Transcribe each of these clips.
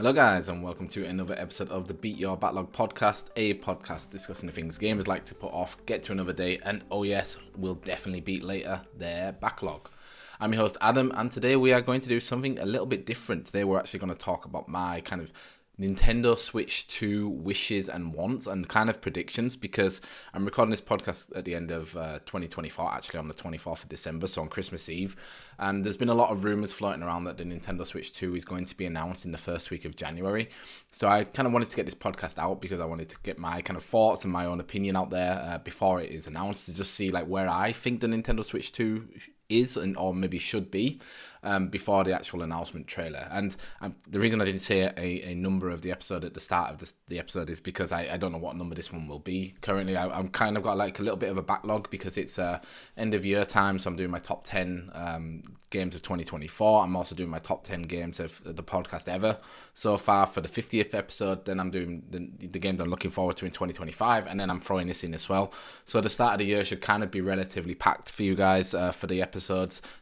Hello guys and welcome to another episode of the Beat Your Backlog podcast, a podcast discussing the things gamers like to put off, get to another day, and oh yes, will definitely beat later, their backlog. I'm your host Adam, and today we are going to do something a little bit different. Today we're actually going to talk about my kind of Nintendo Switch 2 wishes and wants and kind of predictions, because I'm recording this podcast at the end of 2024, actually on the 24th of December, so on Christmas Eve, and there's been a lot of rumours floating around that the Nintendo Switch 2 is going to be announced in the first week of January. So I kind of wanted to get this podcast out because I wanted to get my kind of thoughts and my own opinion out there before it is announced, to just see like where I think the Nintendo Switch 2 is and or maybe should be before the actual announcement trailer. And the reason I didn't say a number of the episode at the start of the episode is because I don't know what number this one will be. Currently I'm kind of got like a little bit of a backlog because it's end of year time, so I'm doing my top 10 games of 2024. I'm also doing my top 10 games of the podcast ever so far for the 50th episode. Then I'm doing the games I'm looking forward to in 2025, and then I'm throwing this in as well. So the start of the year should kind of be relatively packed for you guys for the episodes.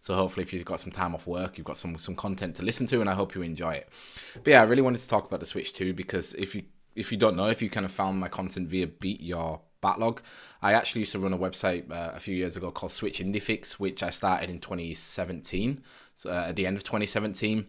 So hopefully if you've got some time off work, you've got some content to listen to, and I hope you enjoy it. But yeah, I really wanted to talk about the Switch 2 because if you don't know, if you kind of found my content via Beat Your Backlog, I actually used to run a website a few years ago called Switch Indie Fix, which I started in 2017, so at the end of 2017,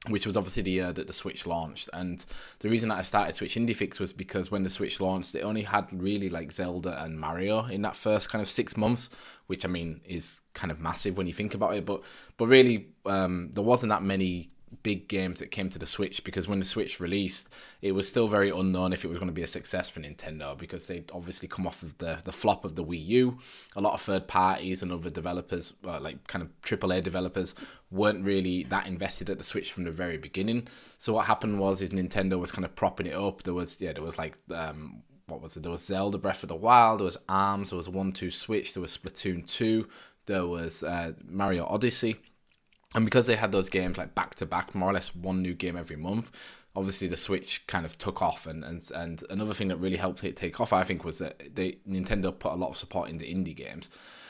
which was obviously the year that the Switch launched. And the reason that I started Switch Indie Fix was because when the Switch launched, it only had really like Zelda and Mario in that first kind of 6 months, which I mean is kind of massive when you think about it. But really, there wasn't that many big games that came to the Switch, because when the Switch released, it was still very unknown if it was going to be a success for Nintendo, because they'd obviously come off of the flop of the Wii U. A lot of third parties and other developers, like kind of AAA developers, weren't really that invested at the Switch from the very beginning. So what happened was Nintendo was kind of propping it up. There was like what was it? There was Zelda Breath of the Wild, there was ARMS, there was 1-2 Switch, there was Splatoon 2, there was Mario Odyssey. And because they had those games like back to back, more or less one new game every month, obviously the Switch kind of took off. And another thing that really helped it take off, I think, was that Nintendo put a lot of support into indie games.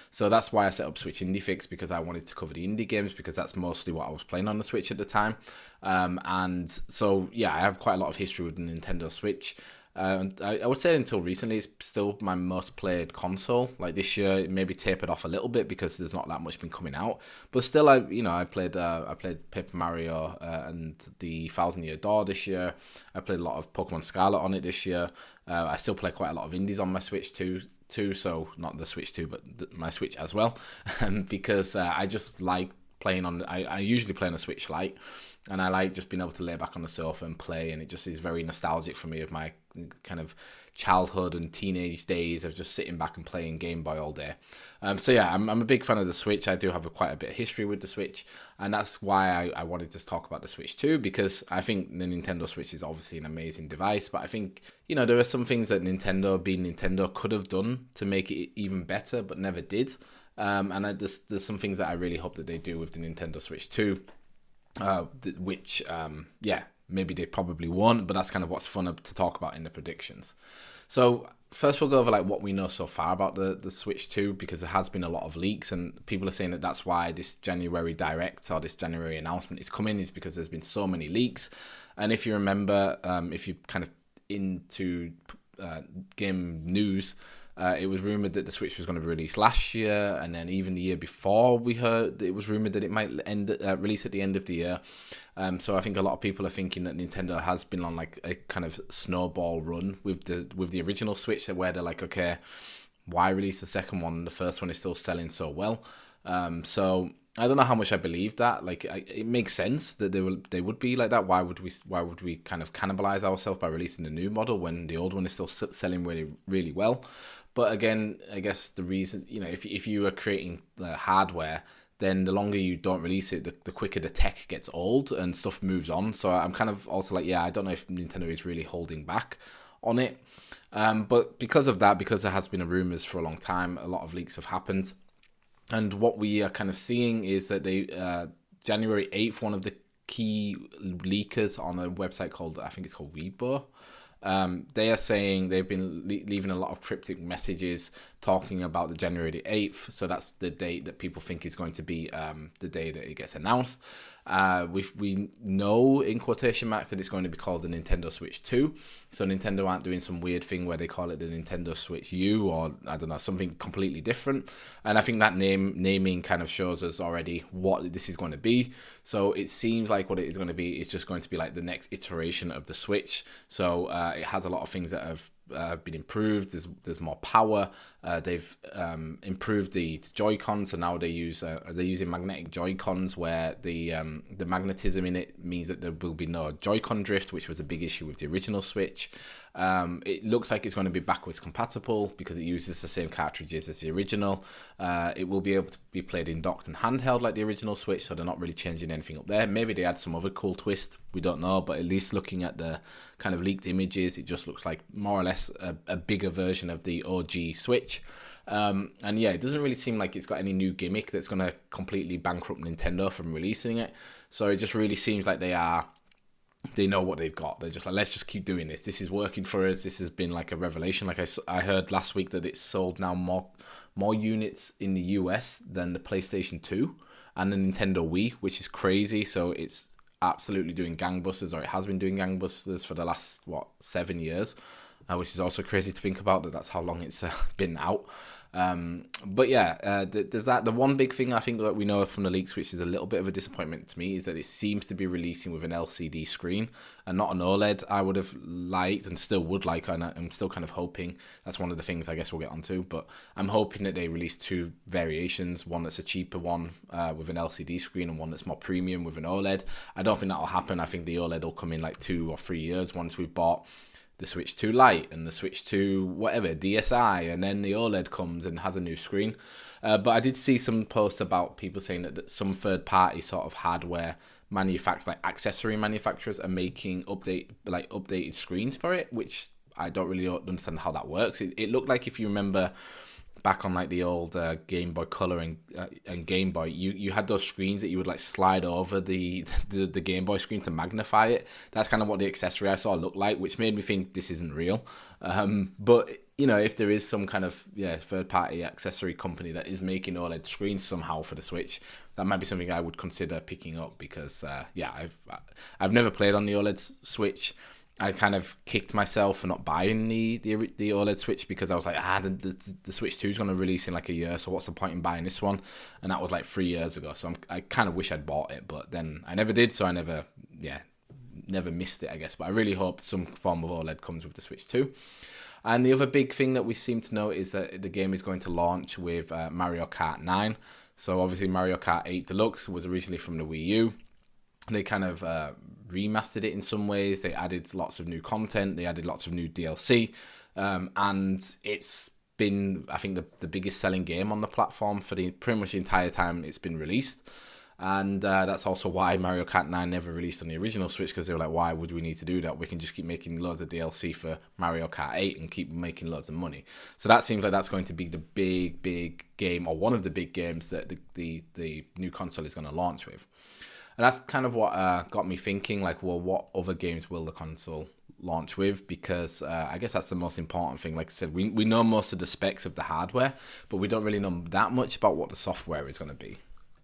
So that's why I set up Switch Indie Fix, because I wanted to cover the indie games, because that's mostly what I was playing on the Switch at the time. And so, yeah, I have quite a lot of history with the Nintendo Switch. I would say until recently, it's still my most played console. Like this year, it maybe tapered off a little bit because there's not that much been coming out. But still, I played Paper Mario and the Thousand Year Door this year. I played a lot of Pokemon Scarlet on it this year. I still play quite a lot of indies on my Switch too. So not the Switch 2, but my Switch as well, because I just like playing on. I usually play on a Switch Lite. And I like just being able to lay back on the sofa and play, and it just is very nostalgic for me of my kind of childhood and teenage days of just sitting back and playing Game Boy all day. So yeah, I'm a big fan of the Switch. I do have quite a bit of history with the Switch, and that's why I wanted to talk about the Switch too, because I think the Nintendo Switch is obviously an amazing device, but I think, there are some things that Nintendo, being Nintendo, could have done to make it even better, but never did. And there's some things that I really hope that they do with the Nintendo Switch 2. Which maybe they probably won't, but that's kind of what's fun to talk about in the predictions. So first we'll go over like what we know so far about the Switch 2, because there has been a lot of leaks, and people are saying that that's why this January Direct or this January announcement is coming, is because there's been so many leaks. And if you remember, if you kind of into game news, it was rumoured that the Switch was going to be released last year, and then even the year before we heard it was rumoured that it might release at the end of the year. So I think a lot of people are thinking that Nintendo has been on like a kind of snowball run with the original Switch, where they're like, okay, why release the second one? The first one is still selling so well. So I don't know how much I believe that. Like, it makes sense that they would be like that. Why would we kind of cannibalize ourselves by releasing a new model when the old one is still selling really, really well? But again, I guess the reason, if you are creating hardware, then the longer you don't release it, the quicker the tech gets old and stuff moves on. So I'm kind of also like, yeah, I don't know if Nintendo is really holding back on it. But because of that, because there has been rumours for a long time, a lot of leaks have happened. And what we are kind of seeing is that January 8th, one of the key leakers on a website called, I think it's called Weibo, They are saying they've been leaving a lot of cryptic messages talking about the January the 8th. So that's the date that people think is going to be the day that it gets announced. We know in quotation marks that it's going to be called the Nintendo Switch 2. So Nintendo aren't doing some weird thing where they call it the Nintendo Switch U, or I don't know, something completely different. And I think that naming kind of shows us already what this is going to be. So it seems like what it is going to be is just going to be like the next iteration of the Switch. So it has a lot of things that have been improved. There's more power. They've improved the Joy-Cons, so now they're using magnetic Joy-Cons, where the magnetism in it means that there will be no Joy-Con drift, which was a big issue with the original Switch. It looks like it's going to be backwards compatible because it uses the same cartridges as the original. It will be able to be played in docked and handheld like the original Switch, so they're not really changing anything up there. Maybe they add some other cool twist, we don't know, but at least looking at the kind of leaked images, it just looks like more or less a bigger version of the OG Switch. And yeah, it doesn't really seem like it's got any new gimmick that's going to completely bankrupt Nintendo from releasing it. So it just really seems like they know what they've got. They're just like, let's just keep doing this. This is working for us. This has been like a revelation. Like I heard last week that it's sold now more units in the US than the PlayStation 2 and the Nintendo Wii, which is crazy. So it's absolutely doing gangbusters, or it has been doing gangbusters for the last 7 years, which is also crazy to think about that's how long it's been out. But yeah, there's that. The one big thing I think that we know from the leaks, which is a little bit of a disappointment to me, is that it seems to be releasing with an LCD screen and not an OLED. I would have liked and still would like, and I'm still kind of hoping, that's one of the things I guess we'll get onto, but I'm hoping that they release two variations, one that's a cheaper one with an LCD screen and one that's more premium with an OLED. I don't think that'll happen. I think the OLED will come in like 2 or 3 years once we've bought the Switch 2 Lite and the Switch 2 whatever, DSi, and then the OLED comes and has a new screen. But I did see some posts about people saying that some third-party sort of hardware manufacturers, like accessory manufacturers, are making updated screens for it, which I don't really understand how that works. It looked like, if you remember back on like the old Game Boy Color and Game Boy, you had those screens that you would like slide over the Game Boy screen to magnify it. That's kind of what the accessory I saw looked like, which made me think this isn't real. But you know, if there is some kind of third party accessory company that is making OLED screens somehow for the Switch, that might be something I would consider picking up, because I've never played on the OLED Switch. I kind of kicked myself for not buying the OLED Switch, because I was like, the Switch 2 is going to release in like a year, so what's the point in buying this one? And that was like 3 years ago, so I kind of wish I'd bought it, but then I never did, so I never missed it, I guess. But I really hope some form of OLED comes with the Switch 2. And the other big thing that we seem to know is that the game is going to launch with Mario Kart 9. So obviously Mario Kart 8 Deluxe was originally from the Wii U. They kind of remastered it in some ways. They added lots of new content. They added lots of new DLC. And it's been, I think, the biggest selling game on the platform for pretty much the entire time it's been released. And that's also why Mario Kart 9 never released on the original Switch, because they were like, why would we need to do that? We can just keep making loads of DLC for Mario Kart 8 and keep making loads of money. So that seems like that's going to be the big game, or one of the big games that the new console is going to launch with. And that's kind of what got me thinking, like, well, what other games will the console launch with? Because I guess that's the most important thing. Like I said, we know most of the specs of the hardware, but we don't really know that much about what the software is going to be.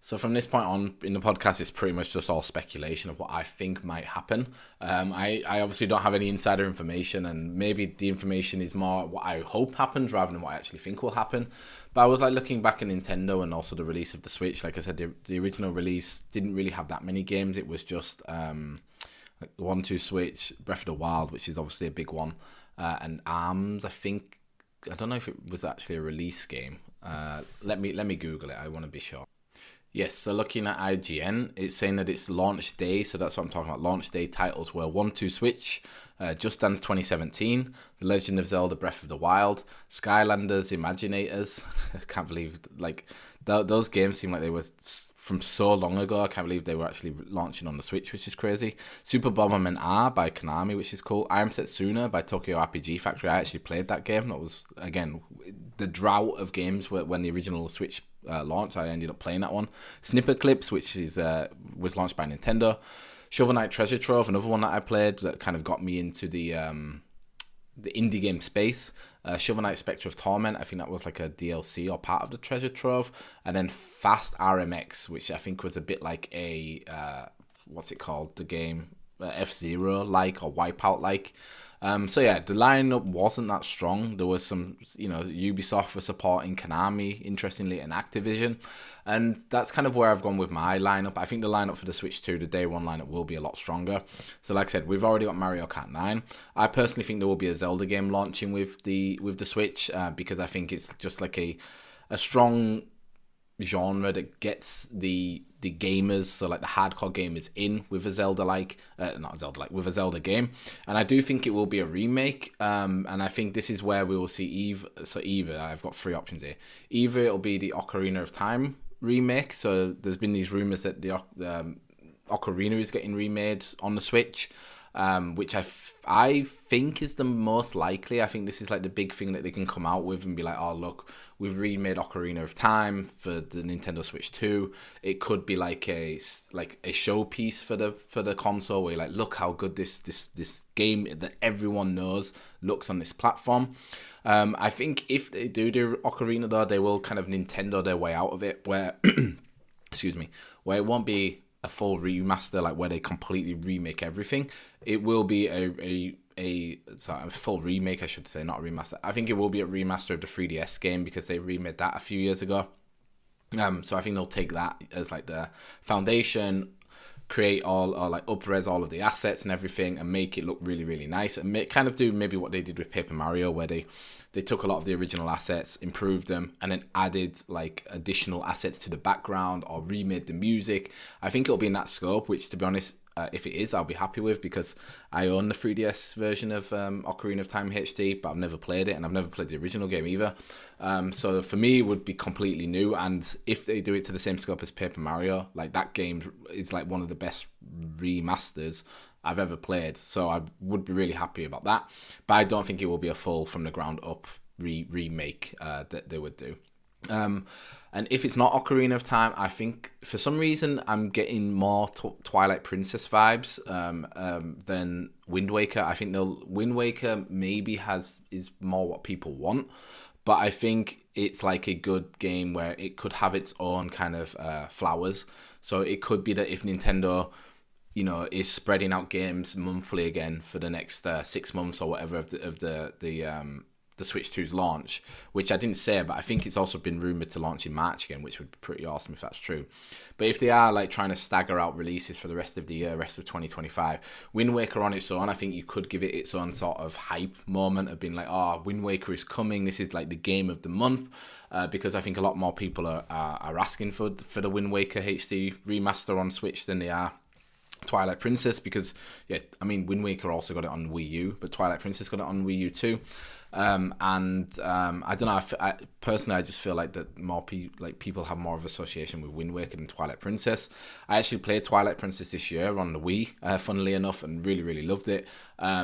So from this point on in the podcast, it's pretty much just all speculation of what I think might happen. I obviously don't have any insider information, and maybe the information is more what I hope happens rather than what I actually think will happen. But I was like looking back at Nintendo and also the release of the Switch. Like I said, the original release didn't really have that many games. It was just like the 1-2 Switch, Breath of the Wild, which is obviously a big one, and ARMS. I think, I don't know if it was actually a release game. Let me Google it. I want to be sure. Yes, so looking at IGN, it's saying that it's launch day, so that's what I'm talking about. Launch day titles were 1-2 Switch, Just Dance 2017, The Legend of Zelda Breath of the Wild, Skylanders Imaginators. I can't believe, like, those games seem like they were from so long ago. I can't believe they were actually launching on the Switch, which is crazy. Super Bomberman R by Konami, which is cool. I Am Setsuna by Tokyo RPG Factory. I actually played that game. That was, again, the drought of games when the original Switch launched. I ended up playing that one. Snipper Clips, which is was launched by Nintendo. Shovel Knight Treasure Trove, another one that I played that kind of got me into the the indie game space. Shovel Knight Spectre of Torment, I think that was like a DLC or part of the treasure trove. And then Fast RMX, which I think was a bit like a, what's it called? The game F-Zero like or Wipeout like. So yeah, the lineup wasn't that strong. There was some, Ubisoft were supporting Konami, interestingly, and Activision. And that's kind of where I've gone with my lineup. I think the lineup for the Switch 2, the day one lineup, will be a lot stronger. So like I said, we've already got Mario Kart 9. I personally think there will be a Zelda game launching with the Switch, because I think it's just like a strong genre that gets the gamers, so like the hardcore gamers, in with a Zelda like not a Zelda like with a Zelda game. And I do think it will be a remake, and I think this is where we will see either I've got three options here. Either it'll be the Ocarina of Time remake, so there's been these rumors that the Ocarina is getting remade on the Switch, which I think is the most likely. I think this is like the big thing that they can come out with and be like, oh look, we've remade Ocarina of Time for the Nintendo Switch 2. It could be like a showpiece for the console, where you're like, look how good this game that everyone knows looks on this platform. I think if they do Ocarina though, they will kind of Nintendo their way out of it, where excuse me, where it won't be a full remaster, like where they completely remake everything. It will be a full remake, I should say, not a remaster. I think it will be a remaster of the 3DS game, because they remade that a few years ago. So I think they'll take that as like the foundation, create all, or like up-res all of the assets and everything, and make it look really, really nice, and kind of do maybe what they did with Paper Mario, where they took a lot of the original assets, improved them, and then added like additional assets to the background, or remade the music. I think it'll be in that scope, which, to be honest, if it is, I'll be happy with, because I own the 3DS version of Ocarina of Time HD, but I've never played it, and I've never played the original game either. So for me, it would be completely new, and if they do it to the same scope as Paper Mario, like that game is like one of the best remasters I've ever played, so I would be really happy about that. But I don't think it will be a full from the ground up remake that they would do. And if it's not Ocarina of Time, I think for some reason I'm getting more Twilight Princess vibes than Wind Waker. I think Wind Waker maybe is more what people want, but I think it's like a good game where it could have its own kind of flowers. So it could be that if Nintendo, is spreading out games monthly again for the next 6 months or whatever of the Switch 2's launch, which I didn't say, but I think it's also been rumored to launch in March again, which would be pretty awesome if that's true. But if they are like trying to stagger out releases for the rest of the year, rest of 2025, Wind Waker on its own, I think you could give it its own sort of hype moment of being like, oh, Wind Waker is coming, this is like the game of the month, because I think a lot more people are asking for the Wind Waker HD remaster on Switch than they are Twilight Princess, because Wind Waker also got it on Wii U, but Twilight Princess got it on Wii U too. I don't know. Personally, I just feel like that more people have more of association with Wind Waker than Twilight Princess. I actually played Twilight Princess this year on the Wii, funnily enough, and really, really loved it.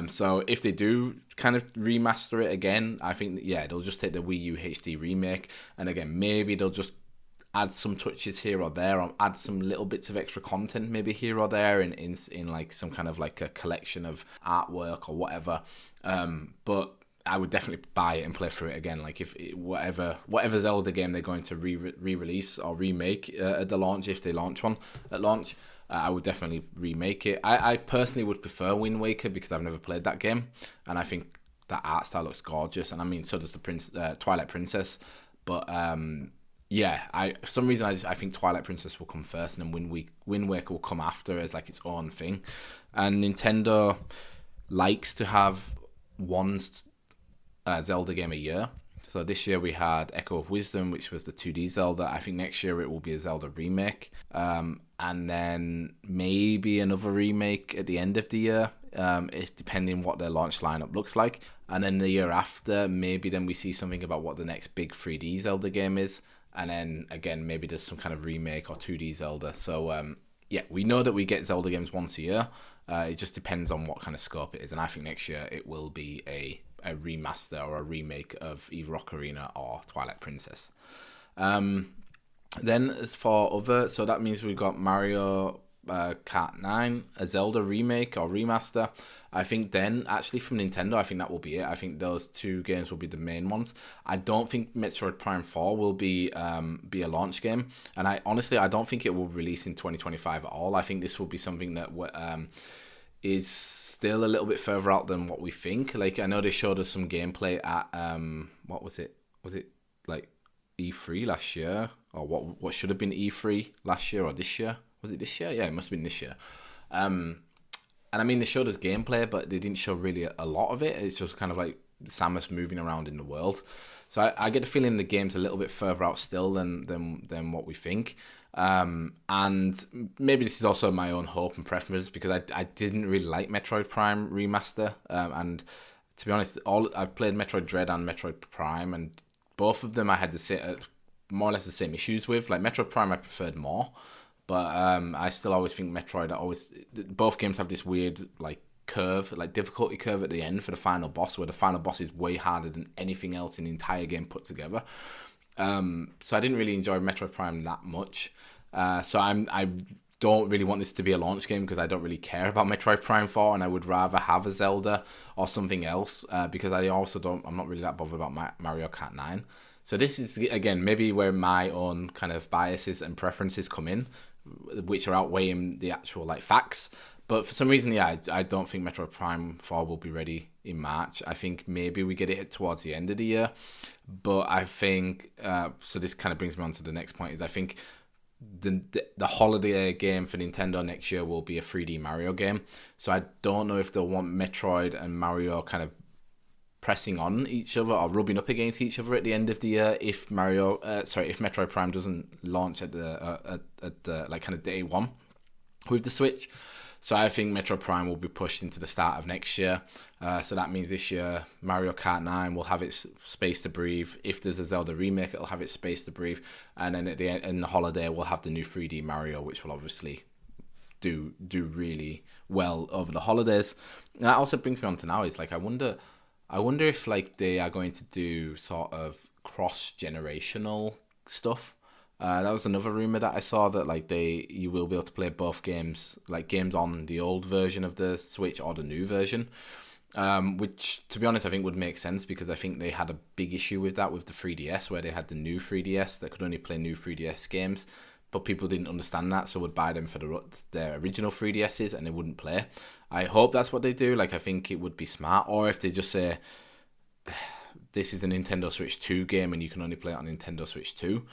So if they do kind of remaster it again, I think they'll just take the Wii U HD remake, and again, maybe they'll just add some touches here or there, or add some little bits of extra content maybe here or there in like some kind of like a collection of artwork or whatever. But I would definitely buy it and play through it again. Like if whatever Zelda game they're going to re-release or remake at the launch, if they launch one at launch, I would definitely remake it. I personally would prefer Wind Waker because I've never played that game, and I think that art style looks gorgeous. And I mean, so does the Twilight Princess. But for some reason I think Twilight Princess will come first, and then Wind Waker will come after as like its own thing. And Nintendo likes to have one Zelda game a year. So this year we had Echo of Wisdom, which was the 2D Zelda. I think next year it will be a Zelda remake, and then maybe another remake at the end of the year, depending what their launch lineup looks like. And then the year after, maybe then we see something about what the next big 3D Zelda game is, and then again maybe there's some kind of remake or 2D Zelda. So we know that we get Zelda games once a year. It just depends on what kind of scope it is, and I think next year it will be a remaster or a remake of either Ocarina or Twilight Princess. Then as for other, so that means we've got Mario Cat 9, a Zelda remake or remaster, I think then, actually from Nintendo, I think that will be it. I think those two games will be the main ones. I don't think Metroid Prime 4 will be a launch game. And I don't think it will release in 2025 at all. I think this will be something that is still a little bit further out than what we think. Like, I know they showed us some gameplay at, what was it? Was it like E3 last year? Or what should have been E3 last year or this year? Was it this year? Yeah, it must have been this year. And I mean, they showed us gameplay, but they didn't show really a lot of it. It's just kind of like Samus moving around in the world. So I get the feeling the game's a little bit further out still than what we think. And maybe this is also my own hope and preference, because I didn't really like Metroid Prime Remaster. And to be honest, I've played Metroid Dread and Metroid Prime, and both of them I had more or less the same issues with. Like Metroid Prime I preferred more. But I still always think Metroid, both games have this weird like curve, like difficulty curve at the end for the final boss, where the final boss is way harder than anything else in the entire game put together. So I didn't really enjoy Metroid Prime that much. So I don't really want this to be a launch game, because I don't really care about Metroid Prime 4, and I would rather have a Zelda or something else, because I'm not really that bothered about Mario Kart 9. So this is, again, maybe where my own kind of biases and preferences come in, which are outweighing the actual like facts. But for some reason, yeah, I don't think Metroid Prime 4 will be ready in March. I think maybe we get it towards the end of the year. But I think, so this kind of brings me on to the next point, is I think the holiday game for Nintendo next year will be a 3D Mario game. So I don't know if they'll want Metroid and Mario kind of pressing on each other or rubbing up against each other at the end of the year if Metroid Prime doesn't launch at the like kind of day one with the Switch. So I think Metroid Prime will be pushed into the start of next year. So that means this year Mario Kart 9 will have its space to breathe. If there's a Zelda remake, it'll have its space to breathe. And then at the end, in the holiday, we'll have the new 3D Mario, which will obviously do really well over the holidays. And that also brings me on to now, is like I wonder if like they are going to do sort of cross-generational stuff. That was another rumor that I saw, that like you will be able to play both games, like games on the old version of the Switch or the new version, which to be honest I think would make sense, because I think they had a big issue with that with the 3DS, where they had the new 3DS that could only play new 3DS games, but people didn't understand that, so would buy them for their original 3DSs and they wouldn't play. I hope that's what they do. Like, I think it would be smart. Or if they just say, this is a Nintendo Switch 2 game and you can only play it on Nintendo Switch 2,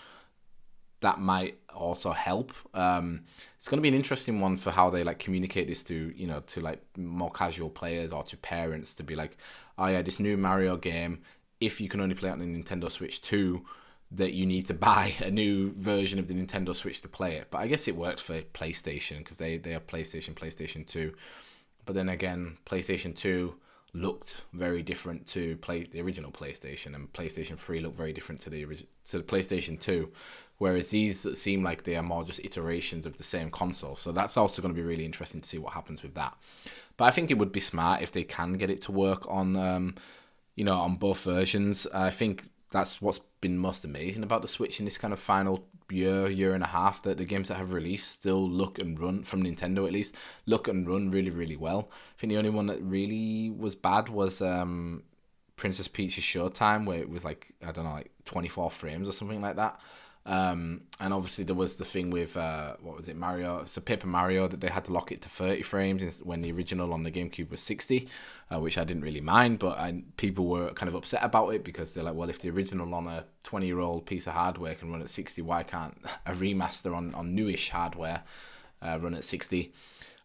that might also help. It's going to be an interesting one for how they like communicate this to like more casual players or to parents, to be like, oh yeah, this new Mario game, if you can only play it on the Nintendo Switch 2, that you need to buy a new version of the Nintendo Switch to play it. But I guess it worked for PlayStation, because they have PlayStation 2. But then again, PlayStation 2 looked very different to the original PlayStation, and PlayStation 3 looked very different to the PlayStation 2. Whereas these seem like they are more just iterations of the same console. So that's also going to be really interesting to see what happens with that. But I think it would be smart if they can get it to work on, on both versions. I think that's what's been most amazing about the Switch in this kind of final year and a half, that the games that have released still look and run, from Nintendo at least, look and run really, really well. I think the only one that really was bad was Princess Peach's Showtime, where it was like, I don't know, like 24 frames or something like that. And obviously there was the thing with Paper Mario, that they had to lock it to 30 frames when the original on the GameCube was 60, which I didn't really mind, but people were kind of upset about it, because they're like, well, if the original on a 20-year-old piece of hardware can run at 60, why can't a remaster on newish hardware run at 60?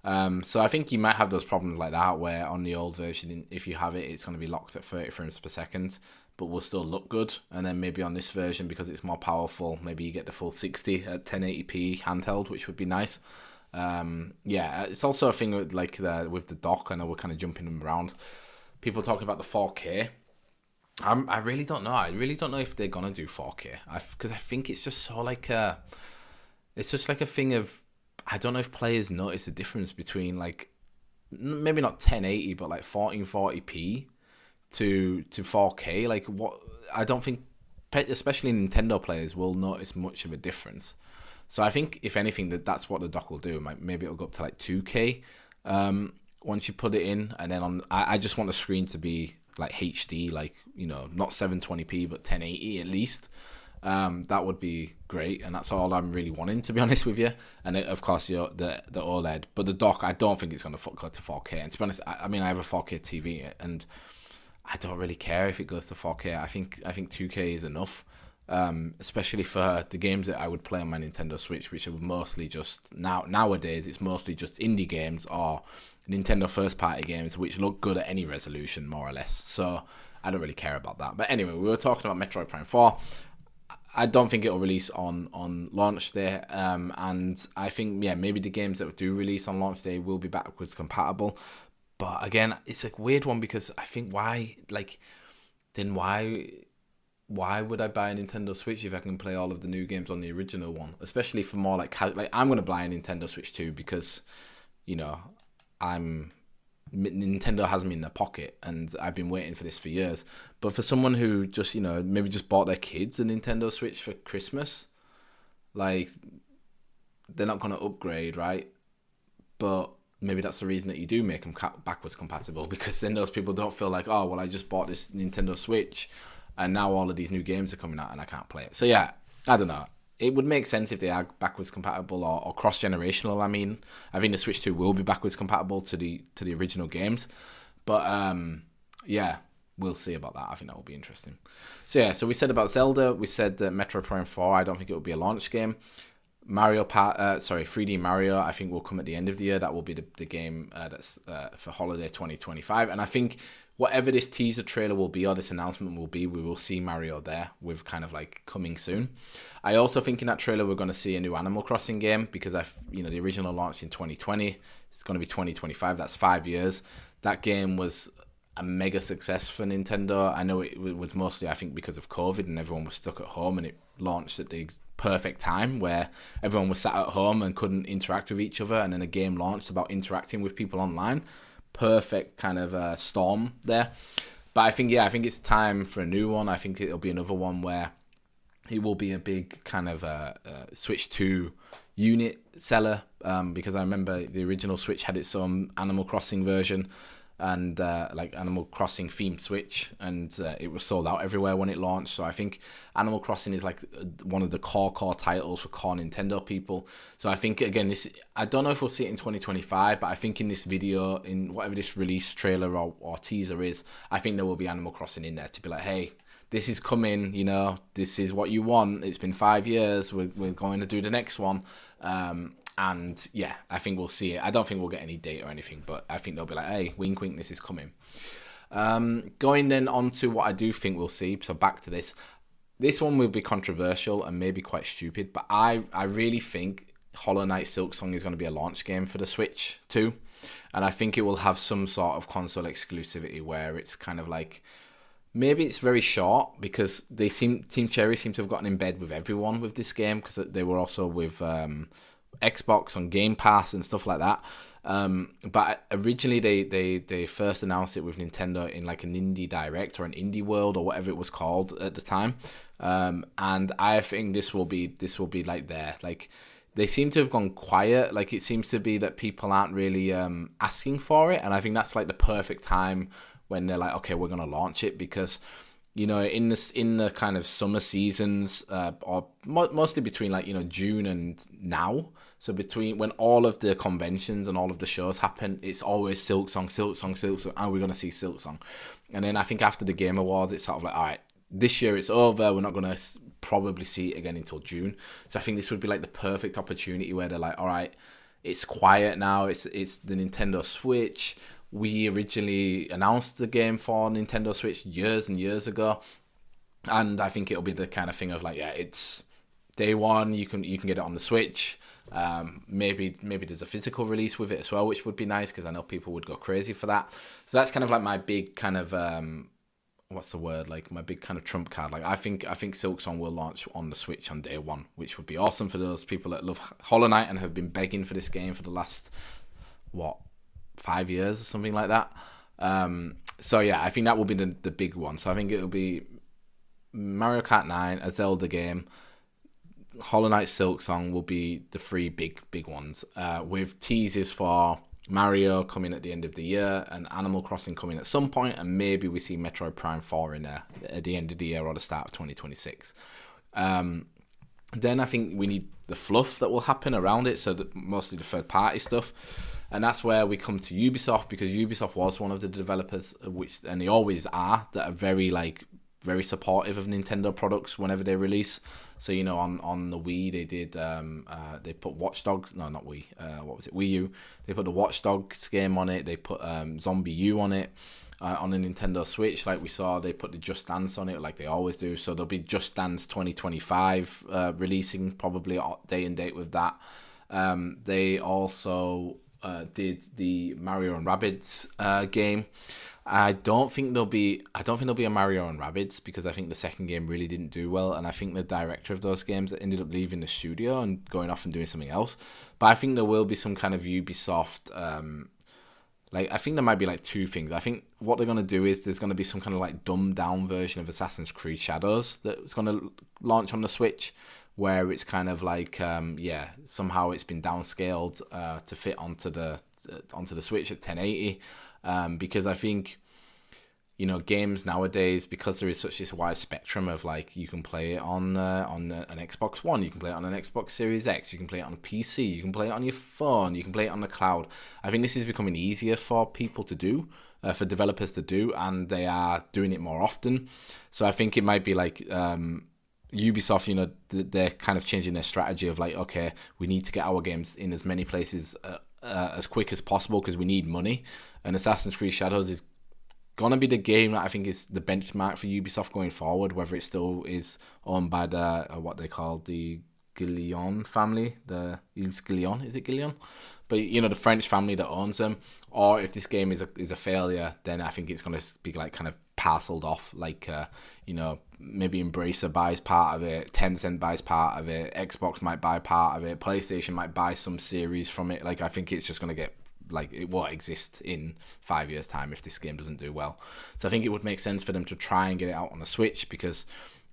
So I think you might have those problems like that, where on the old version, if you have it, it's going to be locked at 30 frames per second, but will still look good. And then maybe on this version, because it's more powerful, maybe you get the full 60 at 1080p handheld, which would be nice. It's also a thing with with the dock. I know we're kind of jumping them around. People talking about the 4K. I really don't know. I really don't know if they're gonna do 4K. Because I think it's just so it's just like a thing of, I don't know if players notice the difference between like, maybe not 1080, but like 1440p to 4K. Like, what, I don't think, especially Nintendo players, will notice much of a difference. So I think if anything that's what the dock will do. Maybe it'll go up to like 2K once you put it in, and then I just want the screen to be like HD, like, you know, not 720p but 1080 at least. That would be great, and that's all I'm really wanting, to be honest with you. And then, of course, the OLED, but the dock, I don't think it's going to go to 4K. And to be honest, I mean, I have a 4K TV, and I don't really care if it goes to 4K. I think 2K is enough, especially for the games that I would play on my Nintendo Switch, which are mostly just nowadays. It's mostly just indie games or Nintendo first-party games, which look good at any resolution, more or less. So I don't really care about that. But anyway, we were talking about Metroid Prime 4. I don't think it'll release on launch day, and I think, yeah, maybe the games that do release on launch day will be backwards compatible. But again, it's a weird one, because I think why would I buy a Nintendo Switch if I can play all of the new games on the original one? Especially for more like I'm going to buy a Nintendo Switch 2 because, you know, Nintendo has me in their pocket, and I've been waiting for this for years. But for someone who just, you know, maybe just bought their kids a Nintendo Switch for Christmas, like, they're not going to upgrade, right? But maybe that's the reason that you do make them backwards compatible, because then those people don't feel like, oh, well, I just bought this Nintendo Switch and now all of these new games are coming out and I can't play it. So yeah, I don't know. It would make sense if they are backwards compatible or cross-generational. I mean, I think the Switch 2 will be backwards compatible to the original games. But yeah, we'll see about that. I think that will be interesting. So yeah, so we said about Zelda. We said that Metroid Prime 4, I don't think it will be a launch game. 3D Mario, I think will come at the end of the year. That will be the game that's for holiday 2025. And I think whatever this teaser trailer will be, or this announcement will be, we will see Mario there with kind of like coming soon. I also think in that trailer we're going to see a new Animal Crossing game, because the original launched in 2020. It's going to be 2025. That's 5 years. That game was a mega success for Nintendo. I know it was mostly, I think, because of COVID and everyone was stuck at home, and it launched at the perfect time where everyone was sat at home and couldn't interact with each other, and then a game launched about interacting with people online. Perfect kind of storm there. But I think it's time for a new one. I think it'll be another one where it will be a big kind of Switch 2 unit seller, because I remember the original Switch had its own Animal Crossing version, and like Animal Crossing themed Switch, and it was sold out everywhere when it launched. So I think Animal Crossing is like one of the core titles for core Nintendo people. So I think, again, I don't know if we'll see it in 2025, but I think in this video, in whatever this release trailer or teaser is, I think there will be Animal Crossing in there to be like, hey, this is coming, you know, this is what you want. It's been 5 years. We're going to do the next one. And yeah, I think we'll see it. I don't think we'll get any date or anything, but I think they'll be like, hey, wink, wink, this is coming. Going then on to what I do think we'll see. So back to this. This one will be controversial and maybe quite stupid, but I really think Hollow Knight Silksong is going to be a launch game for the Switch 2. And I think it will have some sort of console exclusivity where it's kind of like, maybe it's very short, because Team Cherry seem to have gotten in bed with everyone with this game, because they were also with Xbox on Game Pass and stuff like that. But originally they first announced it with Nintendo in like an indie direct or an indie world or whatever it was called at the time. And I think this will be like there. Like, they seem to have gone quiet. Like, it seems to be that people aren't really asking for it, and I think that's like the perfect time when they're like, okay, we're gonna launch it, because, you know, in the kind of summer seasons, or mostly between, like, you know, June and now. So between when all of the conventions and all of the shows happen, it's always Silksong, and we're gonna see Silksong. And then I think after the Game Awards, it's sort of like, all right, this year it's over. We're not gonna probably see it again until June. So I think this would be like the perfect opportunity where they're like, all right, it's quiet now. It's the Nintendo Switch. We originally announced the game for Nintendo Switch years and years ago, and I think it'll be the kind of thing of like, yeah, it's day one. You can get it on the Switch. Maybe there's a physical release with it as well, which would be nice, because I know people would go crazy for that. So that's kind of like my big kind of what's the word? Like, my big kind of trump card. Like, I think Silksong will launch on the Switch on day one, which would be awesome for those people that love Hollow Knight and have been begging for this game for the last 5 years or something like that. So yeah, I think that will be the big one. So I think it'll be Mario Kart 9, a Zelda game, Hollow Knight, Silksong will be the three big ones, with teasers for Mario coming at the end of the year and Animal Crossing coming at some point, and maybe we see Metroid Prime 4 in there at the end of the year or the start of 2026. Then I think we need the fluff that will happen around it, so that mostly the third party stuff. And that's where we come to Ubisoft, because Ubisoft was one of the developers, and they always are, that are very supportive of Nintendo products whenever they release. So, you know, on the Wii, they did, they put Watch Dogs, no, not Wii, what was it, Wii U. They put the Watch Dogs game on it, they put Zombie U on it. On the Nintendo Switch, like we saw, they put the Just Dance on it, like they always do. So there'll be Just Dance 2025 releasing, probably day and date with that. They also did the Mario and Rabbids game. I don't think there'll be a Mario and Rabbids, because I think the second game really didn't do well, and I think the director of those games ended up leaving the studio and going off and doing something else. But I think there will be some kind of Ubisoft. I think there might be like two things. I think what they're going to do is there's going to be some kind of like dumbed down version of Assassin's Creed Shadows that's going to launch on the Switch, where it's kind of like, somehow it's been downscaled to fit onto the Switch at 1080. Because I think, you know, games nowadays, because there is such this wide spectrum of, like, you can play it on an Xbox One, you can play it on an Xbox Series X, you can play it on a PC, you can play it on your phone, you can play it on the cloud. I think this is becoming easier for people to do, for developers to do, and they are doing it more often. So I think it might be like Ubisoft, you know, they're kind of changing their strategy of like, okay, we need to get our games in as many places as quick as possible because we need money. And Assassin's Creed Shadows is gonna be the game that I think is the benchmark for Ubisoft going forward, whether it still is owned by the what they call the Guillon family, the Yves Guillon, is it Guillon? But you know, the French family that owns them, or if this game is a failure, then I think it's gonna be like kind of parceled off, like you know, maybe Embracer buys part of it, Tencent buys part of it, Xbox might buy part of it, PlayStation might buy some series from it. Like I think it's just gonna get, like, it won't exist in 5 years' time if this game doesn't do well. So I think it would make sense for them to try and get it out on the Switch, because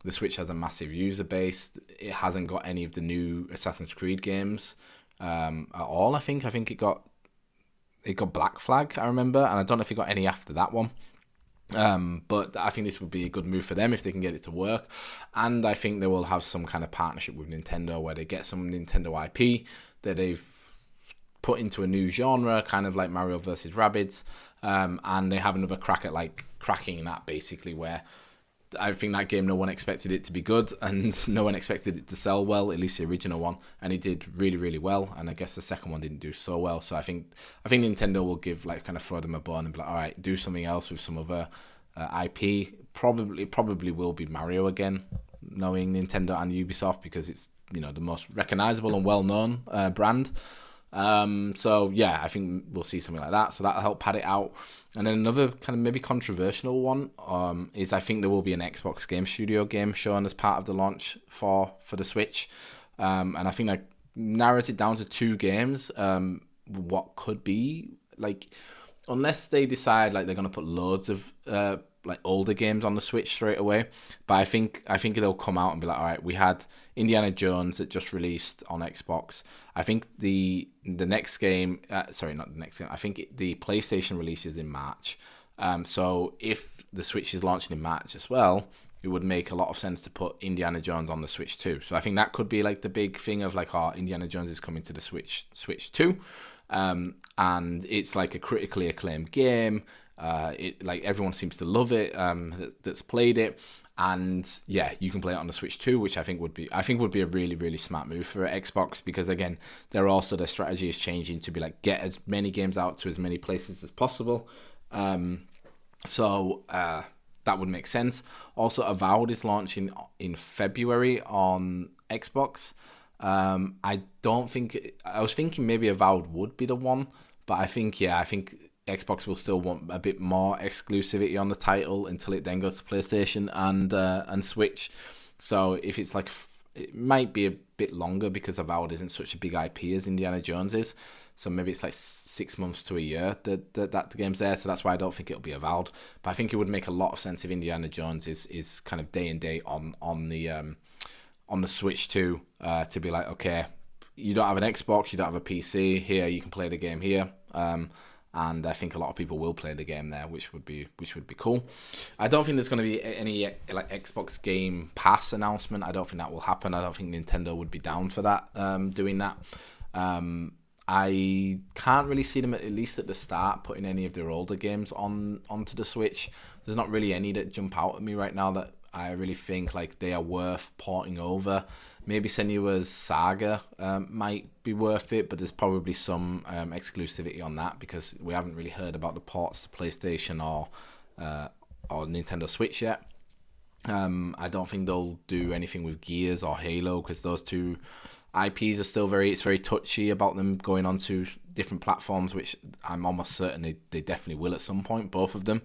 the Switch has a massive user base. It hasn't got any of the new Assassin's Creed games at all. I think it got Black Flag, I remember, and I don't know if it got any after that one. But I think this would be a good move for them if they can get it to work. And I think they will have some kind of partnership with Nintendo where they get some Nintendo IP that they've put into a new genre, kind of like Mario vs. Rabbids, and they have another crack at like cracking that, basically, where I think that game no one expected it to be good and no one expected it to sell well, at least the original one, and it did really, really well, and I guess the second one didn't do so well. So I think Nintendo will give, like, kind of throw them a bone and be like, all right, do something else with some other IP. Probably will be Mario again, knowing Nintendo and Ubisoft, because it's, you know, the most recognizable and well-known brand. So yeah, I think we'll see something like that, so that'll help pad it out. And then another kind of maybe controversial one is I think there will be an Xbox Game Studio game shown as part of the launch for the Switch, and I think that narrows it down to two games. What could be, like, unless they decide like they're going to put loads of like older games on the Switch straight away. But I think they'll come out and be like, all right, we had Indiana Jones that just released on Xbox. I think the next game, sorry, not the next game, I think the PlayStation releases in March. So if the Switch is launching in March as well, it would make a lot of sense to put Indiana Jones on the Switch too. So I think that could be like the big thing of like, oh, Indiana Jones is coming to the Switch too. And it's like a critically acclaimed game. It, like, everyone seems to love it, that's played it, and yeah, you can play it on the Switch too, which I think would be a really, really smart move for Xbox, because again, their strategy is changing to be like, get as many games out to as many places as possible. So that would make sense. Also, Avowed is launching in February on Xbox. I was thinking maybe Avowed would be the one, but I think Xbox will still want a bit more exclusivity on the title until it then goes to PlayStation and Switch. So if it's like, it might be a bit longer because Avowed isn't such a big IP as Indiana Jones is. So maybe it's like 6 months to a year that the game's there. So that's why I don't think it'll be Avowed. But I think it would make a lot of sense if Indiana Jones is kind of day and date on on the Switch too, to be like, okay, you don't have an Xbox, you don't have a PC, here you can play the game here. And I think a lot of people will play the game there, which would be cool. I don't think there's going to be any like Xbox Game Pass announcement. I don't think that will happen. I don't think Nintendo would be down for that, doing that. I can't really see them, at least at the start, putting any of their older games onto the Switch. There's not really any that jump out at me right now that I really think like they are worth porting over. Maybe Senua's Saga might be worth it, but there's probably some exclusivity on that because we haven't really heard about the ports to PlayStation or Nintendo Switch yet. I don't think they'll do anything with Gears or Halo because those two IPs are still it's very touchy about them going onto different platforms, which I'm almost certain they definitely will at some point, both of them.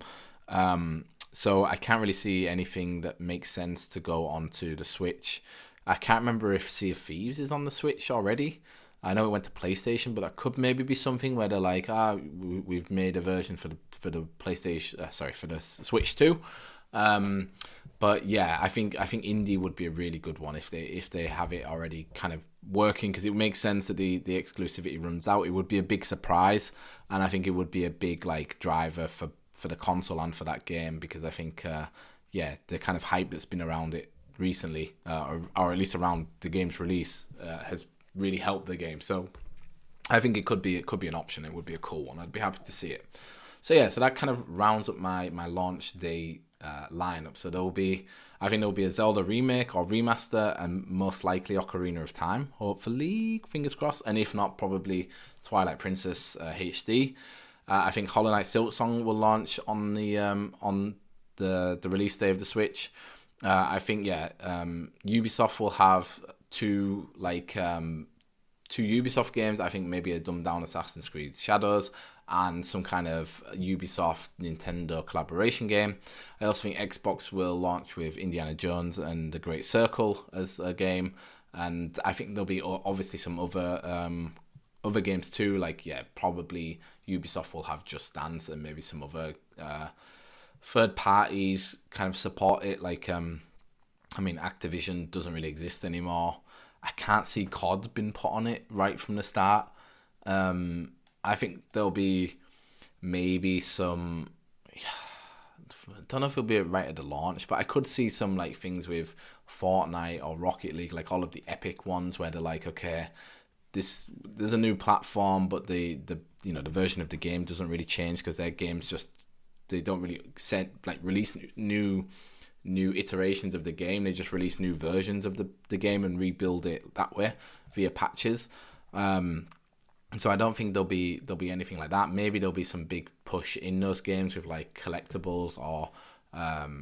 So I can't really see anything that makes sense to go onto the Switch. I can't remember if Sea of Thieves is on the Switch already. I know it went to PlayStation, but that could maybe be something where they're like, we've made a version for the PlayStation, for the Switch too. But yeah, I think indie would be a really good one if they have it already kind of working, because it makes sense that the exclusivity runs out. It would be a big surprise, and I think it would be a big like driver for the console and for that game, because I think the kind of hype that's been around it recently, or at least around the game's release, has really helped the game. So I think it could be an option. It would be a cool one. I'd be happy to see it. So yeah, so that kind of rounds up my launch day lineup. So I think there'll be a Zelda remake or remaster, and most likely Ocarina of Time, hopefully, fingers crossed, and if not, probably Twilight Princess HD. I think Hollow Knight Silksong will launch on the release day of the Switch. I think Ubisoft will have two Ubisoft games. I think maybe a dumbed down Assassin's Creed Shadows and some kind of Ubisoft Nintendo collaboration game. I also think Xbox will launch with Indiana Jones and the Great Circle as a game, and I think there'll be obviously some other games too. Like probably Ubisoft will have Just Dance, and maybe some other third parties kind of support it. Like Activision doesn't really exist anymore. I can't see COD been put on it right from the start. I think there'll be maybe some. I don't know if it'll be right at the launch, but I could see some like things with Fortnite or Rocket League, like all of the Epic ones, where they're like, okay, there's a new platform, but the version of the game doesn't really change because their games they don't really release new iterations of the game. They just release new versions of the game and rebuild it that way via patches. So I don't think there'll be anything like that. Maybe there'll be some big push in those games with like collectibles or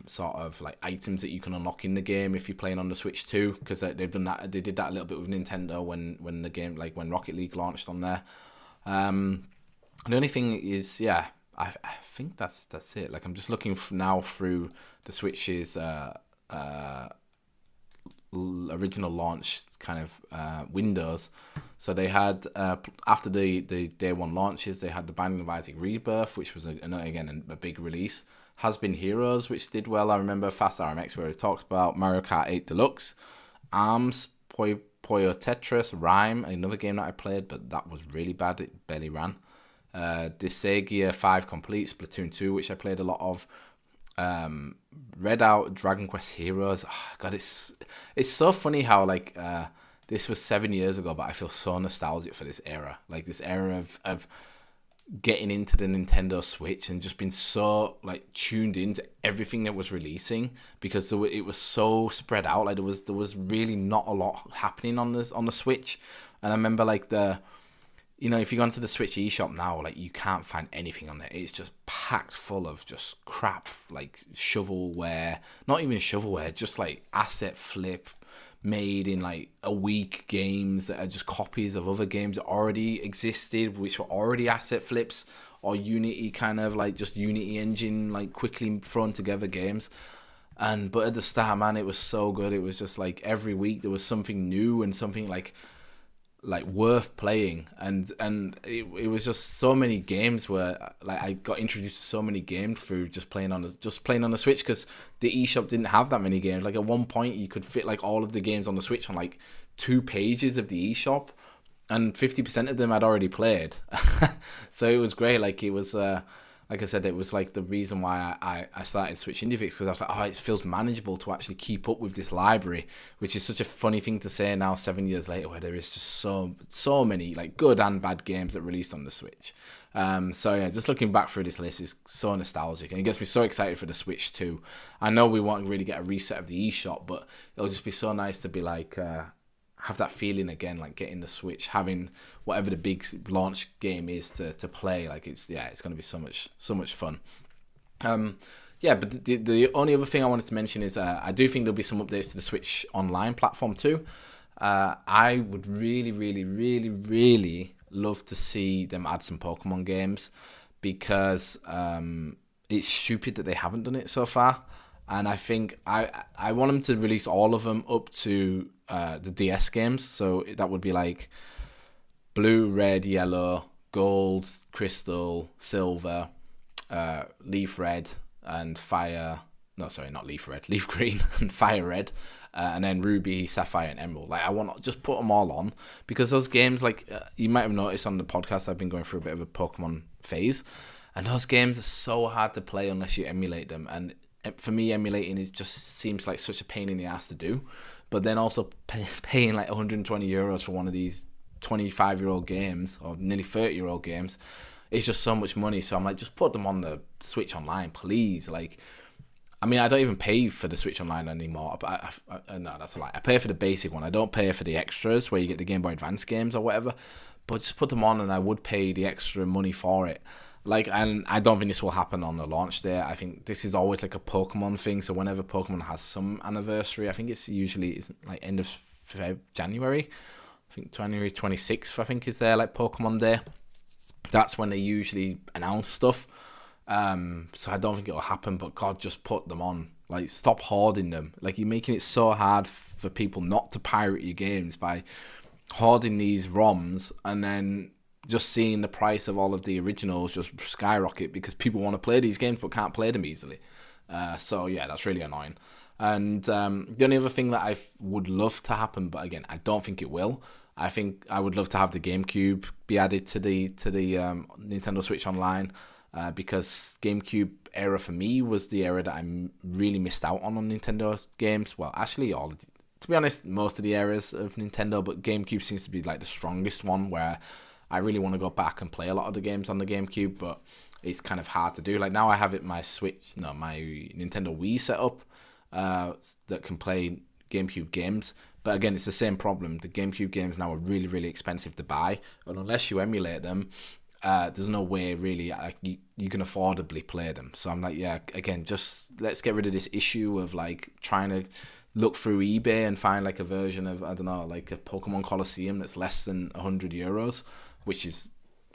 sort of like items that you can unlock in the game if you're playing on the Switch too, because they've done that. They did that a little bit with Nintendo when the game, like when Rocket League launched on there. The only thing is, I think that's it. Like I'm just looking now through the Switch's original launch kind of windows. So they had after the day one launches, they had the Binding of Isaac Rebirth, which was again a big release. Has Been Heroes, which did well. I remember Fast RMX, where it talks about Mario Kart 8 Deluxe, ARMS, Puyo Tetris, Rhyme, another game that I played, but that was really bad. It barely ran. Disagia 5 Complete, Splatoon 2, which I played a lot of. Red Out, Dragon Quest Heroes. Oh, God, it's so funny how like this was 7 years ago, but I feel so nostalgic for this era. Like this era of getting into the Nintendo Switch and just being so like tuned into everything that was releasing, because it was so spread out. Like there was really not a lot happening on the Switch. And I remember like if you go into the Switch eShop now, like you can't find anything on there. It's just packed full of just crap, like shovelware, not even shovelware, just like asset flip made in like a week games that are just copies of other games that already existed, which were already asset flips, or Unity kind of like just Unity engine, like quickly thrown together games. But at the start, man, it was so good. It was just like every week there was something new and something like like worth playing, and it was just so many games where like I got introduced to so many games through just playing on the Switch, because the eShop didn't have that many games. Like at one point you could fit like all of the games on the Switch on like 2 pages of the eShop, and 50% of them I'd already played. So it was great. Like it was like I said, it was like the reason why I started Switch Indiefix, because I was like, oh, it feels manageable to actually keep up with this library, which is such a funny thing to say now 7 years later, where there is just so many like good and bad games that released on the Switch. So yeah, just looking back through this list is so nostalgic, and it gets me so excited for the Switch too. I know we won't really get a reset of the eShop, but it'll just be so nice to be like have that feeling again, like getting the Switch, having whatever the big launch game is to play. Like it's going to be so much fun. But the only other thing I wanted to mention is I do think there'll be some updates to the Switch Online platform too. I would really love to see them add some Pokemon games, because it's stupid that they haven't done it so far. And I think I want them to release all of them up to the DS games. So that would be like Blue, Red, Yellow, Gold, Crystal, Silver, Leaf Red, and Fire. No, sorry, not Leaf Red. Leaf Green and Fire Red. And then Ruby, Sapphire, and Emerald. Like I want to just put them all on, because those games, like you might have noticed on the podcast, I've been going through a bit of a Pokemon phase. And those games are so hard to play unless you emulate them. And for me, emulating just seems like such a pain in the ass to do. But then also paying like €120 for one of these 25-year-old games, or nearly 30-year-old games, is just so much money. So I'm like, just put them on the Switch Online, please. Like, I mean, I don't even pay for the Switch Online anymore. But no, that's a lie. I pay for the basic one. I don't pay for the extras where you get the Game Boy Advance games or whatever. But just put them on, and I would pay the extra money for it. Like, and I don't think this will happen on the launch day. I think this is always like a Pokemon thing. So whenever Pokemon has some anniversary, I think it's usually like end of January. I think January 26th, I think, is their like Pokemon Day. That's when they usually announce stuff. So I don't think it'll happen, but God, just put them on. Like, stop hoarding them. Like, you're making it so hard for people not to pirate your games by hoarding these ROMs, and then just seeing the price of all of the originals just skyrocket because people want to play these games but can't play them easily. So yeah, that's really annoying. And the only other thing that I would love to happen, but again, I don't think it will. I think I would love to have the GameCube be added to the Nintendo Switch Online, because GameCube era for me was the era that I really missed out on Nintendo games. Well, actually, to be honest, most of the eras of Nintendo, but GameCube seems to be like the strongest one, where I really want to go back and play a lot of the games on the GameCube, but it's kind of hard to do. Like now I have my Nintendo Wii set up that can play GameCube games. But again, it's the same problem. The GameCube games now are really, really expensive to buy. And unless you emulate them, there's no way really you can affordably play them. So I'm like, yeah, again, just let's get rid of this issue of like trying to look through eBay and find like a version of, I don't know, like a Pokemon Colosseum that's less than €100, which is,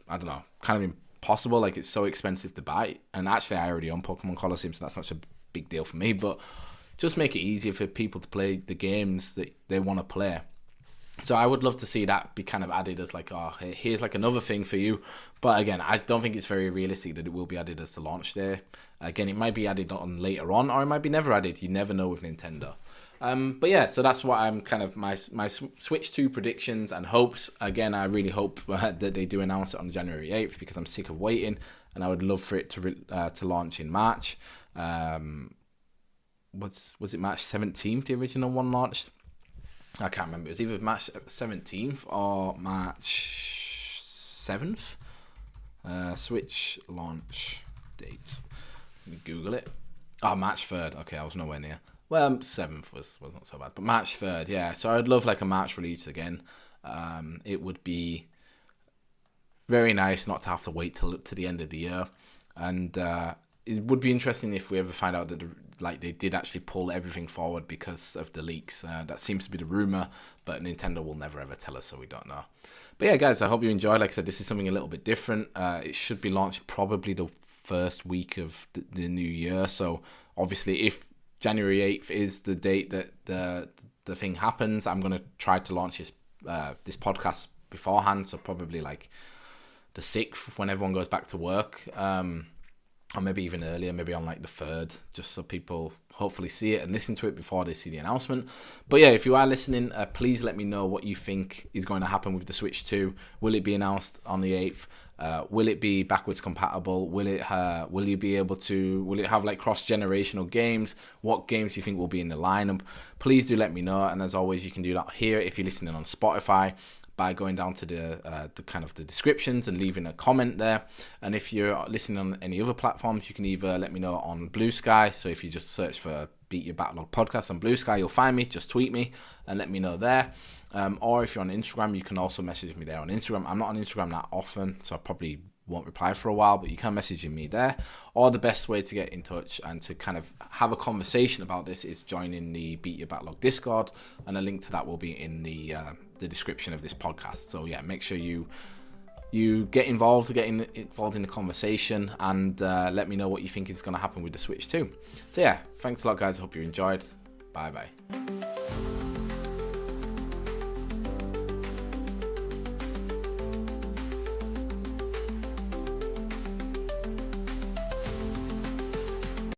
I don't know, kind of impossible. Like, it's so expensive to buy. And actually, I already own Pokemon Colosseum, so that's not a big deal for me. But just make it easier for people to play the games that they want to play. So I would love to see that be kind of added as like, oh, here's like another thing for you. But again, I don't think it's very realistic that it will be added as the launch day. Again, it might be added on later on, or it might be never added. You never know with Nintendo. But yeah, so that's what I'm kind of my Switch 2 predictions and hopes. Again, I really hope that they do announce it on January 8th, because I'm sick of waiting, and I would love for it to launch in March. Was it March 17th the original one launched? I can't remember. It was either March 17th or March 7th. Switch launch date. Let me Google it. Oh, March 3rd. Okay, I was nowhere near. Well, 7th was not so bad. But March 3rd, yeah. So I'd love like a March release again. It would be very nice not to have to wait till to the end of the year. And it would be interesting if we ever find out that they did actually pull everything forward because of the leaks. That seems to be the rumor, but Nintendo will never ever tell us, so we don't know. But yeah, guys, I hope you enjoyed. Like I said, this is something a little bit different. It should be launched probably the first week of the new year. So obviously, if January 8th is the date that the thing happens, I'm going to try to launch this podcast beforehand, so probably like the 6th when everyone goes back to work, or maybe even earlier, maybe on like the 3rd, just so people hopefully see it and listen to it before they see the announcement. But yeah, if you are listening, please let me know what you think is going to happen with the Switch 2. Will it be announced on the 8th? Will it be backwards compatible? Will you be able to, will it have like cross-generational games? What games do you think will be in the lineup? Please do let me know. And as always, you can do that here if you're listening on Spotify, by going down to the kind of the descriptions and leaving a comment there. And if you're listening on any other platforms, you can either let me know on Blue Sky. So if you just search for Beat Your Backlog Podcast on Blue Sky, you'll find me. Just tweet me and let me know there. Or if you're on Instagram, you can also message me there on Instagram. I'm not on Instagram that often, so I probably won't reply for a while, but you can message me there. Or the best way to get in touch and to kind of have a conversation about this is joining the Beat Your Backlog Discord, and a link to that will be in the description of this podcast. So yeah, make sure you get involved in the conversation, and let me know what you think is going to happen with the Switch 2. So yeah, thanks a lot guys, I hope you enjoyed. Bye bye.